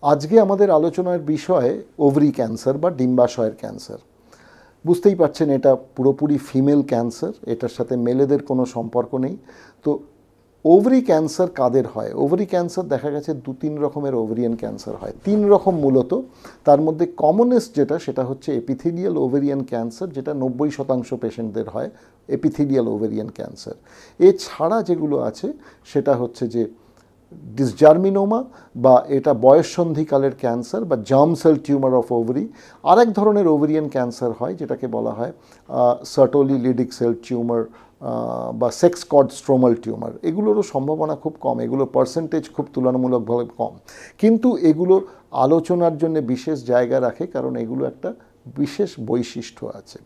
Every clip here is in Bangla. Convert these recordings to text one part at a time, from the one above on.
আজকে আমাদের আলোচনার বিষয় ওভারি ক্যান্সার বা ডিম্বাশয়ের ক্যান্সার। বুঝতেই পারছেন এটা পুরোপুরি ফিমেল ক্যান্সার, এটার সাথে মেলেদের কোনো সম্পর্ক নেই। তো ওভারি ক্যান্সার কাদের হয়? ওভারি ক্যান্সার দেখা গেছে 2-3 রকমের ওভারিয়ান ক্যান্সার হয়, 3 রকম মূলত। তার মধ্যে কমনেস্ট যেটা সেটা হচ্ছে এপিথেলিয়াল ওভারিয়ান ক্যান্সার, যেটা 90% পেশেন্টদের হয় এপিথেলিয়াল ওভারিয়ান ক্যান্সার। এছাড়া যেগুলো আছে সেটা হচ্ছে যে ডিসজার্মিনোমা বা এটা বয়ঃসন্ধিকালের ক্যান্সার বা germ cell tumour of ovary. আরেক ধরনের ওভারিয়ান ক্যান্সার হয় যেটাকে বলা হয় সার্টোলি লিডিক সেল টিউমার বা সেক্স কর্ড স্ট্রোমাল টিউমার। এগুলোরও সম্ভাবনা খুব কম, এগুলোর পার্সেন্টেজ খুব তুলনামূলকভাবে কম, কিন্তু এগুলো আলোচনার জন্য বিশেষ জায়গা রাখে কারণ এগুলো একটা বিশেষ বৈশিষ্ট্য আছে।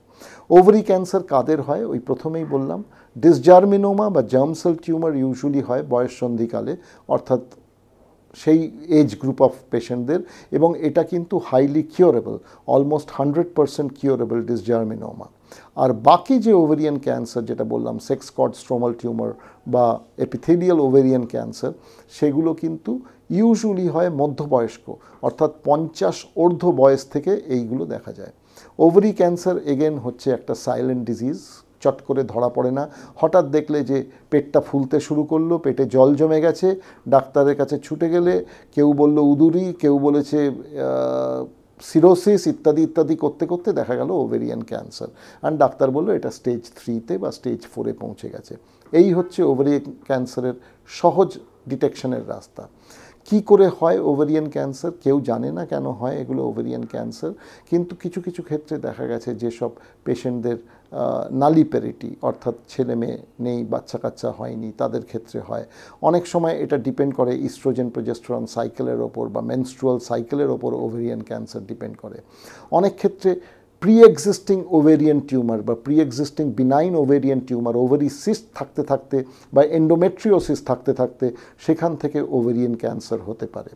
ওভারি ক্যান্সার কাদের হয়? ওই প্রথমেই বললাম, ডিসজার্মিনোমা বা জার্ম সেল টিউমার ইউজুয়ালি হয় বয়ঃসন্ধিকালে, অর্থাৎ সেই এজ গ্রুপ অফ পেশেন্টদের, এবং এটা কিন্তু হাইলি কিউরেবল, অলমোস্ট 100% কিউরেবল ডিসজার্মিনোমা। আর বাকি যে ওভারিয়ান ক্যান্সার যেটা বললাম, সেক্স কর্ড স্ট্রোমাল টিউমার বা এপিথেলিয়াল ওভারিয়ান ক্যান্সার, সেগুলো কিন্তু ইউজুয়ালি হয় মধ্যবয়স্ক, অর্থাৎ 50 ঊর্ধ্ব বয়স থেকে এইগুলো দেখা যায়। ওভারি ক্যান্সার এগেন হচ্ছে একটা সাইলেন্ট ডিজিজ, চট করে ধরা পড়ে না। হঠাৎ দেখলে যে পেটটা ফুলতে শুরু করলো, পেটে জল জমে গেছে, ডাক্তারের কাছে ছুটে গেলে কেউ বলল উদুরি, কেউ বলেছে সিরোসিস, ইত্যাদি ইত্যাদি করতে করতে দেখা গেল ওভেরিয়ান ক্যান্সার, অ্যান্ড ডাক্তার বললো এটা স্টেজ 3-তে বা স্টেজ 4-এ পৌঁছে গেছে। এই হচ্ছে ওভারিয়ান ক্যান্সারের সহজ ডিটেকশনের রাস্তা। কি করে হয় ওভারিয়ান ক্যান্সার? কেউ জানে না কেন হয় এগুলো ওভারিয়ান ক্যান্সার, কিন্তু কিছু কিছু ক্ষেত্রে দেখা গেছে যেসব পেশেন্টদের নালিপ্যারিটি, অর্থাৎ ছেলে মেয়ে নেই, বাচ্চা কাচ্চা হয়নি, তাদের ক্ষেত্রে হয়। অনেক সময় এটা ডিপেন্ড করে ইস্ট্রোজেন প্রোজেস্টেরন সাইকেলের ওপর বা মেনস্ট্রুয়াল সাইকেলের ওপর ওভারিয়ান ক্যান্সার ডিপেন্ড করে। অনেক ক্ষেত্রে প্রি এক্সিস্টিং ওভেরিয়ান টিউমার বা pre existing benign ovarian tumour, ovary cyst থাকতে থাকতে বা এন্ডোমেট্রিওসিস থাকতে থাকতে সেখান থেকে ওভেরিয়ান ক্যান্সার হতে পারে।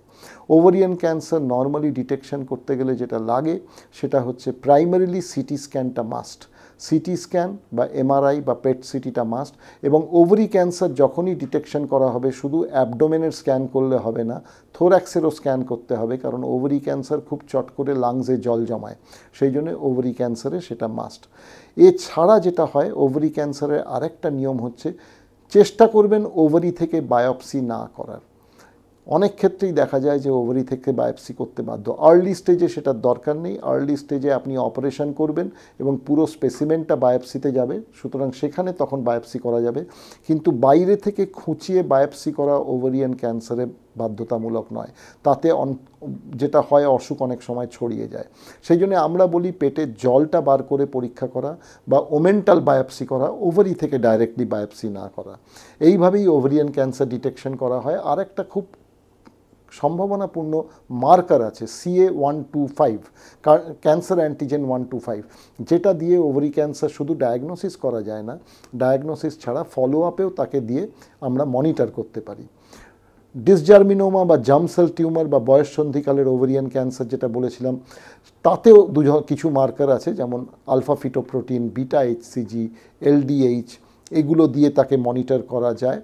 ওভারিয়ান ক্যান্সার নর্মালি ডিটেকশন করতে গেলে যেটা লাগে সেটা হচ্ছে প্রাইমারিলি সিটি স্ক্যানটা মাস্ট। সিটি স্ক্যান বা এমআরআই বা পেট সিটিটা মাস্ট। এবং ওভারি ক্যান্সার যখনই ডিটেকশন করা হবে শুধু অ্যাবডোমেনের স্ক্যান করলে হবে না, থোরাক্সেরও স্ক্যান করতে হবে, কারণ ওভারি ক্যান্সার খুব চট করে লাংসে জল জমায়, সেই জন্য ওভারি ক্যান্সারে সেটা মাস্ট। এছাড়া যেটা হয় ওভারি ক্যান্সারের আরেকটা নিয়ম হচ্ছে চেষ্টা করবেন ওভারি থেকে বায়োপসি না করার। অনেক ক্ষেত্রেই দেখা যায় যে ওভারি থেকে বায়োপসি করতে বাধ্য। আর্লি স্টেজে সেটার দরকার নেই, আর্লি স্টেজে আপনি অপারেশন করবেন এবং পুরো স্পেসিমেনটা বায়োপসিতে যাবে, সুতরাং সেখানে তখন বায়োপসি করা যাবে। কিন্তু বাইরে থেকে খুঁচিয়ে বায়োপসি করা ওভারিয়ান ক্যান্সারে বাধ্যতামূলক নয়, তাতে যেটা হয় অসুখ অনেক সময় ছড়িয়ে যায়। সেই জন্য আমরা বলি পেটের জলটা বার করে পরীক্ষা করা বা ওমেন্টাল বায়োপসি করা, ওভারি থেকে ডাইরেক্টলি বায়োপসি না করা। এইভাবেই ওভারিয়ান ক্যান্সার ডিটেকশন করা হয়। আর একটা খুব সম্ভাবনাপূর্ণ মার্কার আছে CA-125, ক্যান্সার অ্যান্টিজেন 125, যেটা দিয়ে ওভারি ক্যান্সার শুধু ডায়াগনোসিস করা যায় না, ডায়াগনোসিস ছাড়া ফলো আপেও তাকে দিয়ে আমরা মনিটর করতে পারি। ডিসজার্মিনোমা বা জার্ম সেল টিউমার বা বয়ঃসন্ধিকালের ওভারিয়ান ক্যান্সার যেটা বলেছিলাম, তাতেও কিছু মার্কার আছে, যেমন alpha fetoprotein, beta HCG, LDH, এগুলো দিয়ে তাকে মনিটর করা যায়।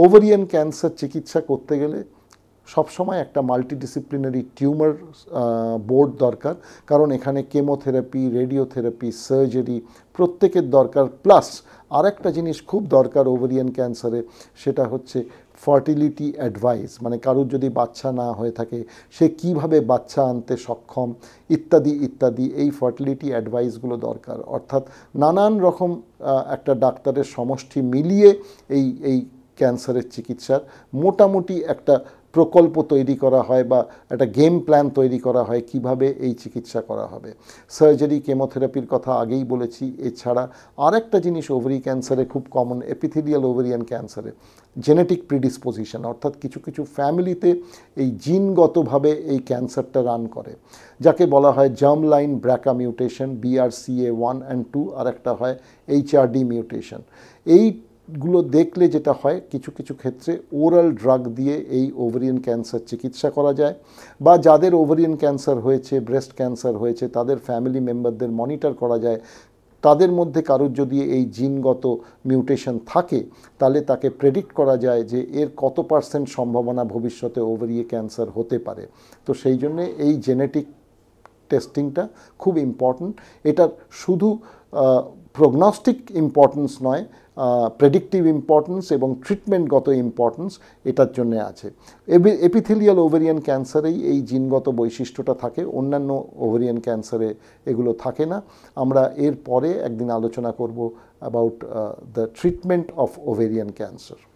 ওভারিয়ান ক্যান্সার চিকিৎসা করতে গেলে সবসময় একটা মাল্টিডিসিপ্লিনারি টিউমার বোর্ড দরকার, কারণ এখানে কেমোথেরাপি, রেডিওথেরাপি, সার্জারি প্রত্যেকের দরকার। প্লাস আরেকটা জিনিস খুব দরকার ওভারিয়ান ক্যান্সারে, সেটা হচ্ছে ফার্টিলিটি অ্যাডভাইস, মানে কারোর যদি বাচ্চা না হয়ে থাকে সে কিভাবে বাচ্চা আনতে সক্ষম, ইত্যাদি ইত্যাদি, এই ফার্টিলিটি অ্যাডভাইসগুলো দরকার। অর্থাৎ নানান রকম একটা ডাক্তারের সমষ্টি মিলিয়ে এই ক্যান্সারের চিকিৎসার মোটামুটি একটা প্রকল্প তৈরি করা হয় বা একটা গেম প্ল্যান তৈরি করা হয় কিভাবে এই চিকিৎসা করা হবে। সার্জারি, কেমোথেরাপির কথা আগেই বলেছি। এছাড়া আরেকটা জিনিস ওভারি ক্যান্সারে খুব কমন, এপিথেলিয়াল ওভারিয়ান ক্যান্সারে জেনেটিক প্রিডিসপোজিশন, অর্থাৎ কিছু কিছু ফ্যামিলিতে এই জিনগতভাবে এই ক্যান্সারটা রান করে, যাকে বলা হয় germ line BRCA mutation, BRCA1 and 2, আর একটা হয় HRD মিউটেশন। এইগুলো দেখলে যেটা হয় কিছু কিছু ক্ষেত্রে ওরাল ড্রাগ দিয়ে এই ওভারিয়ান ক্যান্সার চিকিৎসা করা যায়, বা যাদের ওভারিয়ান ক্যান্সার হয়েছে, ব্রেস্ট ক্যান্সার হয়েছে, তাদের ফ্যামিলি মেম্বারদের মনিটর করা যায় তাদের মধ্যে কারোর যদি এই জিনগত মিউটেশন থাকে তাহলে তাকে প্রেডিক্ট করা যায় যে এর কত পার্সেন্ট সম্ভাবনা ভবিষ্যতে ওভারি ক্যান্সার হতে পারে। তো সেই জন্যে এই জেনেটিক টেস্টিংটা খুব ইম্পর্ট্যান্ট। এটার শুধু প্রগনস্টিক ইম্পর্টেন্স নয়, প্রেডিক্টিভ ইম্পর্টেন্স এবং ট্রিটমেন্টগত ইম্পর্টেন্স এটার জন্য আছে। এপিথেলিয়াল ওভারিয়ান ক্যান্সারেই এই জিনগত বৈশিষ্ট্যটা থাকে, অন্যান্য ওভারিয়ান ক্যান্সারে এগুলো থাকে না। আমরা এর পরে একদিন আলোচনা করব about the treatment of ovarian cancer.